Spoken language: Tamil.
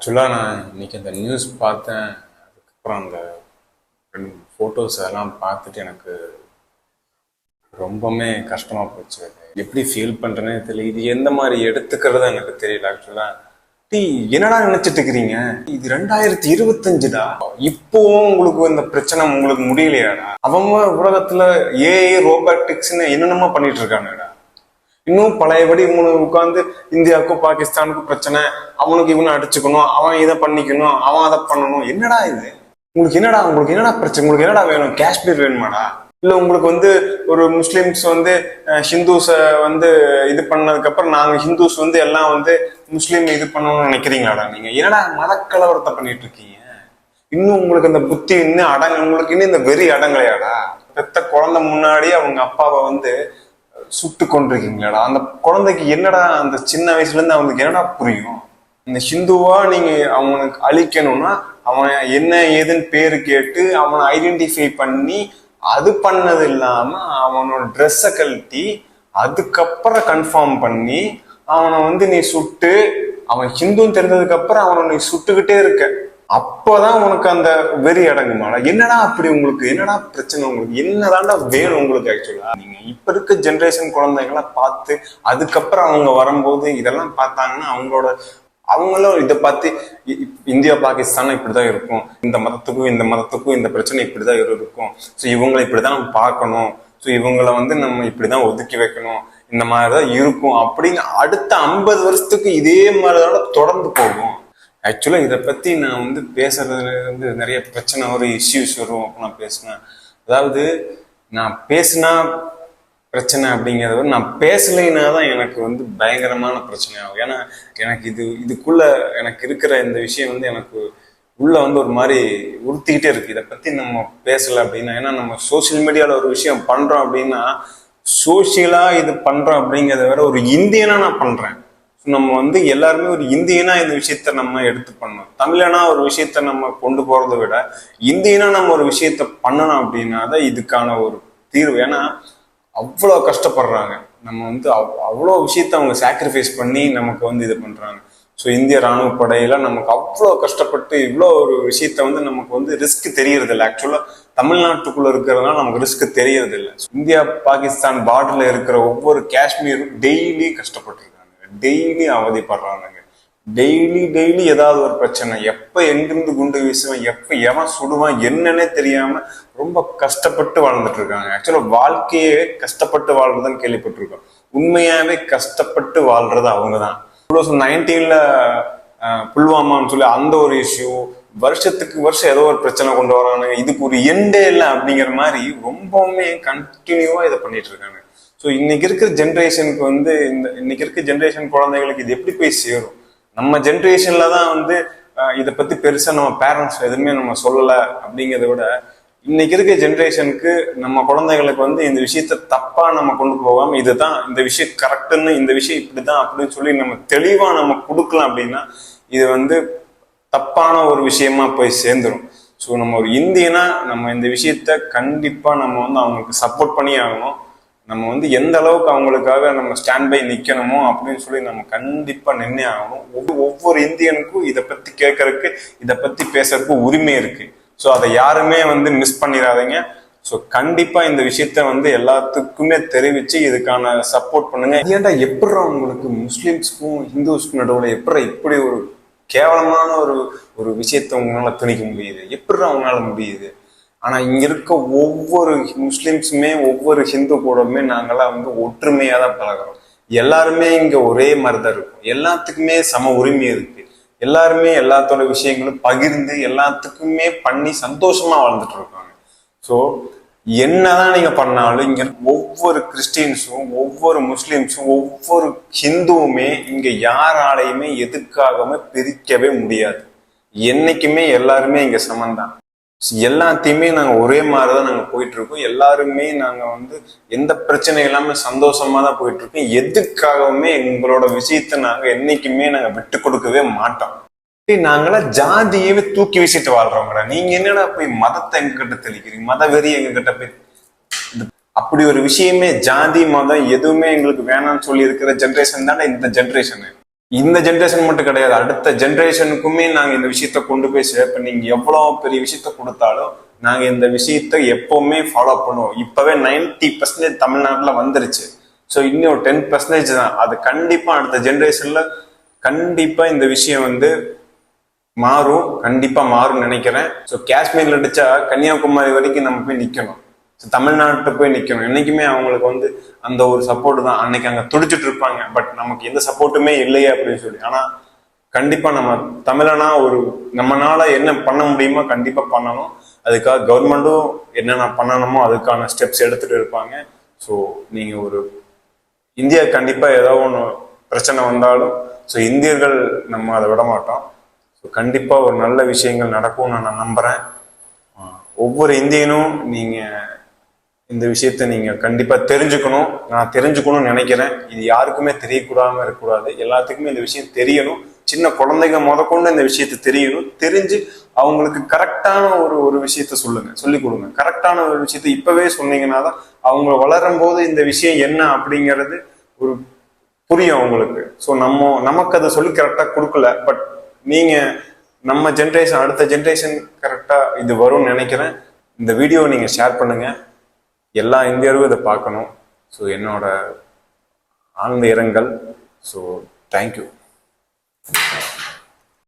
ஆக்சுவலாக நான் இன்னைக்கு அந்த நியூஸ் பார்த்தேன். அதுக்கப்புறம் அந்த ரெண்டு ஃபோட்டோஸ் அதெல்லாம் பார்த்துட்டு எனக்கு ரொம்பவுமே கஷ்டமாக போச்சு. அது எப்படி ஃபீல் பண்ணுறேனே தெரியல. இது எந்த மாதிரி எடுத்துக்கிறது எனக்கு தெரியல. ஆக்சுவலாக டீ என்னடா நினைச்சிட்டு இருக்கிறீங்க? இது 2025டா. இப்போவும் உங்களுக்கு இந்த பிரச்சனை உங்களுக்கு முடியலையாடா? அவங்க உலகத்துல ஏஐ ரோபோட்டிக்ஸ்ன்னு என்னென்னமோ பண்ணிட்டு இருக்காங்கடா. இன்னும் பழையபடி இவனுக்கு உட்காந்து இந்தியாவுக்கும் பாகிஸ்தானுக்கும் பிரச்சனை, அவனுக்கு இவனை அடிச்சுக்கணும், அவன் இதை பண்ணிக்கணும், அவன் அதை பண்ணணும். என்னடா இது? உங்களுக்கு என்னடா பிரச்சனை? உங்களுக்கு என்னடா வேணும்? காஷ்மீர் வேணுமாடா? இல்ல உங்களுக்கு ஒரு முஸ்லிம்ஸ் ஹிந்துஸ இது பண்ணதுக்கு அப்புறம் நாங்க ஹிந்துஸ் எல்லாம் முஸ்லீம் இது பண்ணணும்னு நினைக்கிறீங்களாடா? நீங்க என்னடா மதக்கலவரத்தை பண்ணிட்டு இருக்கீங்க? இன்னும் உங்களுக்கு அந்த புத்தி இன்னும் உங்களுக்கு இன்னும் இந்த வெறி அடங்கலையாடா? பெத்த குழந்தை முன்னாடி அவங்க அப்பாவை சுட்டு கொண்டிருக்கீங்களாடா? அந்த குழந்தைக்கு என்னடா அந்த சின்ன வயசுல இருந்து அவனுக்கு என்னடா புரியும்? இந்த ஹிந்துவா நீங்க அவனுக்கு அழிக்கணும்னா அவன் என்ன ஏதுன்னு பேரு கேட்டு அவனை ஐடென்டிஃபை பண்ணி அது பண்ணது இல்லாம அவனோட ட்ரெஸ்ஸை கழட்டி அதுக்கப்புறம் கன்ஃபார்ம் பண்ணி அவனை நீ சுட்டு அவன் ஹிந்துன்னு தெரிஞ்சதுக்கு அப்புறம் அவனை நீ சுட்டுக்கிட்டே இருக்க. அப்பதான் உனக்கு அந்த வெறி அடங்குமாடா? என்னடா அப்படி உங்களுக்கு என்னடா பிரச்சனை? உங்களுக்கு என்னதான்டா வேணும் உங்களுக்கு? ஆக்சுவலா நீங்க இப்ப இருக்க ஜென்ரேஷன் குழந்தைங்கள பார்த்து அதுக்கப்புறம் அவங்க வரும்போது இதெல்லாம் பார்த்தாங்கன்னா அவங்களும் இதை பார்த்து இந்தியா பாகிஸ்தான் இப்படிதான் இருக்கும், இந்த மதத்துக்கும் இந்த பிரச்சனை இப்படிதான் இருக்கும், ஸோ இவங்களை இப்படிதான் நம்ம பார்க்கணும், ஸோ இவங்களை நம்ம இப்படிதான் ஒதுக்கி வைக்கணும், இந்த மாதிரிதான் இருக்கும் அப்படின்னு அடுத்த 50 வருஷத்துக்கு இதே மாதிரிதான் தொடர்ந்து போகும். ஆக்சுவலா இதை பத்தி நான் பேசுறதுல நிறைய பிரச்சனை வரும், இஷ்யூஸ் வரும். அப்போ நான் பேசினேன், அதாவது நான் பேசினா பிரச்சனை அப்படிங்கிறத நான் பேசலைன்னா தான் எனக்கு பயங்கரமான பிரச்சனை ஆகும். ஏன்னா எனக்கு இதுக்குள்ள எனக்கு இருக்கிற இந்த விஷயம் எனக்கு உள்ள ஒரு மாதிரி உறுத்திக்கிட்டே இருக்கு. இதை பத்தி நம்ம பேசல அப்படின்னா, ஏன்னா நம்ம சோசியல் மீடியால ஒரு விஷயம் பண்றோம் அப்படின்னா சோசியலா இது பண்றோம் அப்படிங்கிறத வேற ஒரு இந்தியனா நான் பண்றேன். நம்ம எல்லாருமே ஒரு இந்தியனா இந்த விஷயத்த நம்ம எடுத்து பண்ணணும். தமிழனா ஒரு விஷயத்த நம்ம கொண்டு போறதை விட இந்தியனா நம்ம ஒரு விஷயத்த பண்ணணும் அப்படின்னா தான் இதுக்கான ஒரு தீர்வு. ஏன்னா அவ்வளோ கஷ்டப்படுறாங்க. நம்ம அவ்வளோ விஷயத்த அவங்க சாக்ரிஃபைஸ் பண்ணி நமக்கு இது பண்றாங்க. ஸோ இந்திய ராணுவ படையில நமக்கு அவ்வளோ கஷ்டப்பட்டு இவ்வளோ ஒரு விஷயத்த நமக்கு ரிஸ்க் தெரியறது இல்லை. ஆக்சுவலா தமிழ்நாட்டுக்குள்ள இருக்கிறதுனால நமக்கு ரிஸ்க் தெரியறது இல்லை. இந்தியா பாகிஸ்தான் பார்டர்ல இருக்கிற ஒவ்வொரு காஷ்மீரும் டெய்லி கஷ்டப்பட்டுருக்காங்க, டெய்லி அவதிப்படுறாங்க, டெய்லி ஏதாவது ஒரு பிரச்சனை. எப்ப எங்கிருந்து குண்டு வீசுவான், எப்ப எவன் சுடுவான் என்னன்னே தெரியாம ரொம்ப கஷ்டப்பட்டு வாழ்ந்துட்டு இருக்காங்க. ஆக்சுவலா வாழ்க்கையே கஷ்டப்பட்டு வாழ்றதுன்னு கேள்விப்பட்டிருக்கோம். உண்மையாவே கஷ்டப்பட்டு வாழ்றது அவங்கதான். 2019 புல்வாமான்னு சொல்லி அந்த ஒரு இஷ்யூ, வருஷத்துக்கு வருஷம் ஏதோ ஒரு பிரச்சனை கொண்டு வரானுங்க, இதுக்கு ஒரு எண்டே இல்லை அப்படிங்கிற மாதிரி ரொம்பவுமே கண்டினியூவா இதை பண்ணிட்டு இருக்காங்க. ஸோ இன்னைக்கு இருக்கிற ஜென்ரேஷனுக்கு இன்னைக்கு இருக்க ஜென்ரேஷன் குழந்தைகளுக்கு இது எப்படி போய் சேரும்? நம்ம ஜென்ரேஷன்ல தான் இதை பத்தி பெருசா நம்ம பேரண்ட்ஸ் எதுவுமே நம்ம சொல்லல அப்படிங்கிறத விட இன்னைக்கு இருக்க ஜென்ரேஷனுக்கு நம்ம குழந்தைகளுக்கு இந்த விஷயத்த தப்பா நம்ம கொண்டு போகாம இதுதான் இந்த விஷயம் கரெக்டுன்னு, இந்த விஷயம் இப்படிதான் அப்படின்னு சொல்லி நம்ம தெளிவா நம்ம கொடுக்கலாம் அப்படின்னா இது தப்பான ஒரு விஷயமா போய் சேர்ந்துடும். ஸோ நம்ம ஒரு இந்தியனா நம்ம இந்த விஷயத்த கண்டிப்பா நம்ம அவங்களுக்கு சப்போர்ட் பண்ணி ஆகணும். நம்ம எந்த அளவுக்கு அவங்களுக்காக நம்ம ஸ்டாண்ட் பை நிக்கணுமோ அப்படின்னு சொல்லி நம்ம கண்டிப்பா நின்னே ஆகணும். ஒவ்வொரு இந்தியனுக்கும் இதை பத்தி கேட்கறதுக்கு, இதை பத்தி பேசுறதுக்கு உரிமை இருக்கு. ஸோ அதை யாருமே மிஸ் பண்ணிடாதீங்க. ஸோ கண்டிப்பா இந்த விஷயத்த எல்லாத்துக்குமே தெரிவிச்சு இதுக்கான சப்போர்ட் பண்ணுங்க. ஏன்டா எப்படி உங்களுக்கு முஸ்லிம்ஸ்க்கும் ஹிந்துஸ்க்கும் நடுவில் எப்படி இப்படி ஒரு கேவலமான ஒரு விஷயத்த உங்களால துணிக்க முடியுது? எப்படி அவங்களால முடியுது? ஆனா இங்க இருக்க ஒவ்வொரு முஸ்லிம்ஸுமே ஒவ்வொரு ஹிந்து கூடமே நாங்களாம் ஒற்றுமையா தான் பழகிறோம். எல்லாருமே இங்க ஒரே மாதிரிதான் இருக்கும். எல்லாத்துக்குமே சம உரிமை இருக்கு. எல்லாருமே எல்லாத்தோட விஷயங்களும் பகிர்ந்து எல்லாத்துக்குமே பண்ணி சந்தோஷமா வாழ்ந்துட்டு இருக்காங்க. ஸோ என்னதான் நீங்க பண்ணாலும் இங்க ஒவ்வொரு கிறிஸ்டின்ஸும் ஒவ்வொரு முஸ்லிம்ஸும் ஒவ்வொரு ஹிந்துவுமே இங்க யாராலையுமே எதுக்காகவுமே பிரிக்கவே முடியாது. என்னைக்குமே எல்லாருமே இங்க சமந்தான். எல்லாத்தையுமே நாங்க ஒரே மாதிரிதான் நாங்க போயிட்டு இருக்கோம். எல்லாருமே நாங்க எந்த பிரச்சனை இல்லாம சந்தோஷமா தான் போயிட்டு இருக்கோம். எதுக்காகவுமே எங்களோட விஷயத்த நாங்க என்னைக்குமே நாங்க விட்டு கொடுக்கவே மாட்டோம். நாங்களா ஜாதியவே தூக்கி வீசிட்டு வாழ்றோம்டா. நீங்க என்னடா போய் மதத்தை எங்க கிட்ட தெளிக்கிறீங்க? மத வெறி எங்க கிட்ட போய் அப்படி ஒரு விஷயமே ஜாதி மதம் எதுவுமே எங்களுக்கு வேணாம்னு சொல்லி இருக்கிற ஜென்ரேஷன் தானே இந்த ஜென்ரேஷனு. இந்த ஜென்ரேஷன் மட்டும் கிடையாது, அடுத்த ஜென்ரேஷனுக்குமே நாங்க இந்த விஷயத்த கொண்டு போய் சேர்ப்ப. நீங்க எவ்வளவு பெரிய விஷயத்த கொடுத்தாலும் நாங்க இந்த விஷயத்த எப்பவுமே ஃபாலோ பண்ணுவோம். இப்பவே 90% தமிழ்நாட்டுல வந்துருச்சு. ஸோ இன்னும் 10% தான். அது கண்டிப்பா அடுத்த ஜென்ரேஷன்ல கண்டிப்பா இந்த விஷயம் வந்து மாறும், கண்டிப்பா மாறும் நினைக்கிறேன். ஸோ காஷ்மீர்ல அடிச்சா கன்னியாகுமரி வரைக்கும் நம்ம போய் நிக்கணும். தமிழ்நாட்டு போய் நிக்கணும். என்னைக்குமே அவங்களுக்கு வந்து அந்த ஒரு சப்போர்ட் தான். அன்னைக்கு அங்க துடிச்சிட்டு இருப்பாங்க, பட் நமக்கு எந்த சப்போர்ட்டுமே இல்லையே அப்படின்னு சொல்லி. ஆனா கண்டிப்பா நம்ம தமிழனா ஒரு நம்மனால என்ன பண்ண முடியுமோ கண்டிப்பா பண்ணணும். அதுக்காக கவர்மெண்ட்டும் என்னென்ன பண்ணணுமோ அதுக்கான ஸ்டெப்ஸ் எடுத்துட்டு இருப்பாங்க. ஸோ நீங்க ஒரு இந்தியா கண்டிப்பா ஏதாவது ஒன்று பிரச்சனை வந்தாலும் ஸோ இந்தியர்கள் நம்ம அதை விட மாட்டோம். ஸோ கண்டிப்பா ஒரு நல்ல விஷயங்கள் நடக்கும்னு நான் நம்புறேன். ஒவ்வொரு இந்தியனும் நீங்க இந்த விஷயத்த நீங்க கண்டிப்பா தெரிஞ்சுக்கணும். நான் தெரிஞ்சுக்கணும்னு நினைக்கிறேன். இது யாருக்குமே தெரியக்கூடாம இருக்கக்கூடாது, எல்லாத்துக்குமே இந்த விஷயம் தெரியணும். சின்ன குழந்தைங்க முதற்கொண்டு இந்த விஷயத்த தெரியணும். தெரிஞ்சு அவங்களுக்கு கரெக்டான ஒரு விஷயத்த சொல்லுங்க, சொல்லிக் கொடுங்க. கரெக்டான ஒரு விஷயத்த இப்பவே சொன்னீங்கன்னா தான் அவங்க வளரும் போது இந்த விஷயம் என்ன அப்படிங்கிறது ஒரு புரியும் அவங்களுக்கு. ஸோ நமக்கு அதை சொல்லி கரெக்டா கொடுக்கல, பட் நீங்க நம்ம ஜென்ரேஷன் அடுத்த ஜென்ரேஷன் கரெக்டா இது வரும்னு நினைக்கிறேன். இந்த வீடியோவை நீங்க ஷேர் பண்ணுங்க, எல்லா இந்தியரும் இதை பார்க்கணும். ஸோ என்னோட ஆழ்ந்த இரங்கல். So thank you.